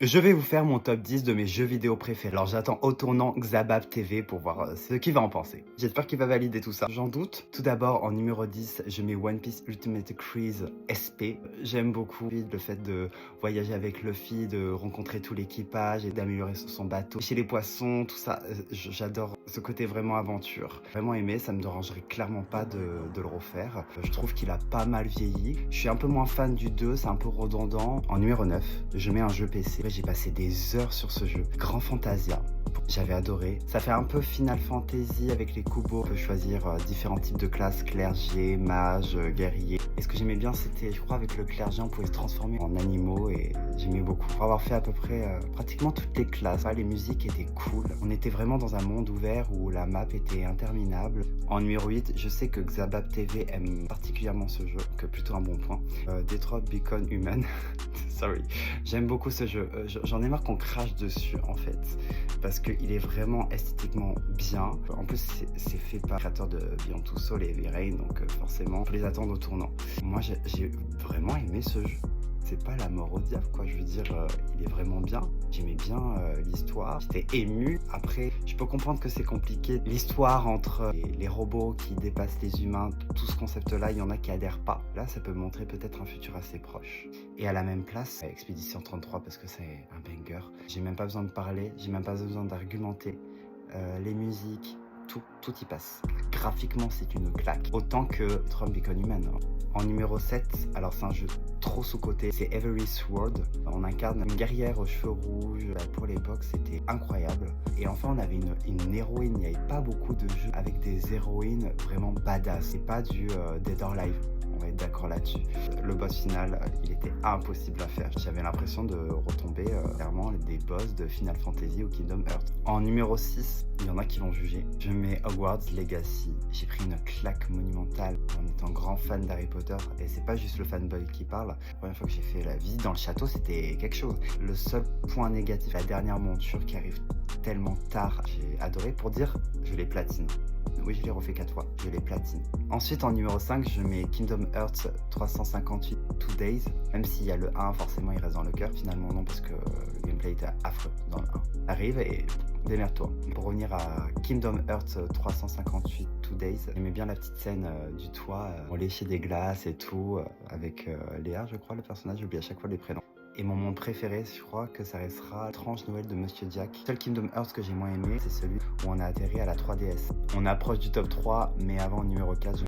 Je vais vous faire mon top 10 de mes jeux vidéo préférés. Alors j'attends au tournant Xabab TV pour voir ce qu'il va en penser. J'espère qu'il va valider tout ça. J'en doute. Tout d'abord, en numéro 10, je mets One Piece Ultimate Cruise SP. J'aime beaucoup le fait de voyager avec Luffy, de rencontrer tout l'équipage et d'améliorer son bateau. Chez les poissons, tout ça, j'adore ce côté vraiment aventure. Vraiment aimé, ça me dérangerait clairement pas de le refaire. Je trouve qu'il a pas mal vieilli. Je suis un peu moins fan du 2, c'est un peu redondant. En numéro 9, je mets un jeu PC. J'ai passé des heures sur ce jeu. Grand Fantasia. J'avais adoré. Ça fait un peu Final Fantasy avec les Kubo. On peut choisir différents types de classes, clergé, mage, guerrier. Et ce que j'aimais bien, c'était, je crois, avec le clergé, on pouvait se transformer en animaux et j'aimais beaucoup. Pour avoir fait à peu près pratiquement toutes les classes, les musiques étaient cool. On était vraiment dans un monde ouvert où la map était interminable. En numéro 8, je sais que Xabab TV aime particulièrement ce jeu, que plutôt un bon point. Detroit Become Human. Sorry. J'aime beaucoup ce jeu. J'en ai marre qu'on crache dessus en fait. Parce qu'il est vraiment esthétiquement bien. En plus, c'est fait par le créateur de Beyond Two Souls et Heavy Rain, donc forcément, faut les attendre au tournant. Moi, j'ai vraiment aimé ce jeu. C'est pas la mort au diable, quoi. Je veux dire, il est vraiment bien. J'aimais bien l'histoire. J'étais ému. Après, je peux comprendre que c'est compliqué. L'histoire entre les robots qui dépassent les humains, tout ce concept-là, il y en a qui adhèrent pas. Là, ça peut montrer peut-être un futur assez proche. Et à la même place, Expédition 33, parce que c'est un banger. J'ai même pas besoin de parler, j'ai même pas besoin d'argumenter. Les musiques, tout y passe. Graphiquement, c'est une claque. Autant que Trump Become Human. En numéro 7, alors c'est un jeu trop sous-coté, c'est Every Sword. On incarne une guerrière aux cheveux rouges. Pour l'époque, c'était incroyable. Et enfin, on avait une héroïne. Il n'y avait pas beaucoup de jeux avec des héroïnes vraiment badass. C'est pas du Dead or Alive. On va être d'accord là-dessus. Le boss final, il était impossible à faire. J'avais l'impression de retomber clairement des boss de Final Fantasy ou Kingdom Hearts. En numéro 6, il y en a qui vont juger. Je mets Hogwarts Legacy. J'ai pris une claque monumentale en étant grand fan d'Harry Potter. Et c'est pas juste le fanboy qui parle. La première fois que j'ai fait la visite dans le château, c'était quelque chose. Le seul point négatif, la dernière monture qui arrive tellement tard, j'ai adoré. Pour dire, je les platine. Oui, je l'ai refait 4 fois, je les platine. Ensuite, en numéro 5, je mets Kingdom Hearts 358 2 Days. Même s'il y a le 1, forcément, il reste dans le cœur. Finalement, non, parce que le gameplay était affreux dans le 1. Arrive et démerde-toi. Pour revenir à Kingdom Hearts 358 2 Days, j'aimais bien la petite scène du toit. On léchait des glaces et tout, avec Léa, je crois, le personnage. J'oublie à chaque fois les prénoms. Et mon monde préféré, je crois que ça restera Tranche Noël de Monsieur Jack. Le seul Kingdom Hearts que j'ai moins aimé, c'est celui où on a atterri à la 3DS. On approche du top 3, mais avant, numéro 4,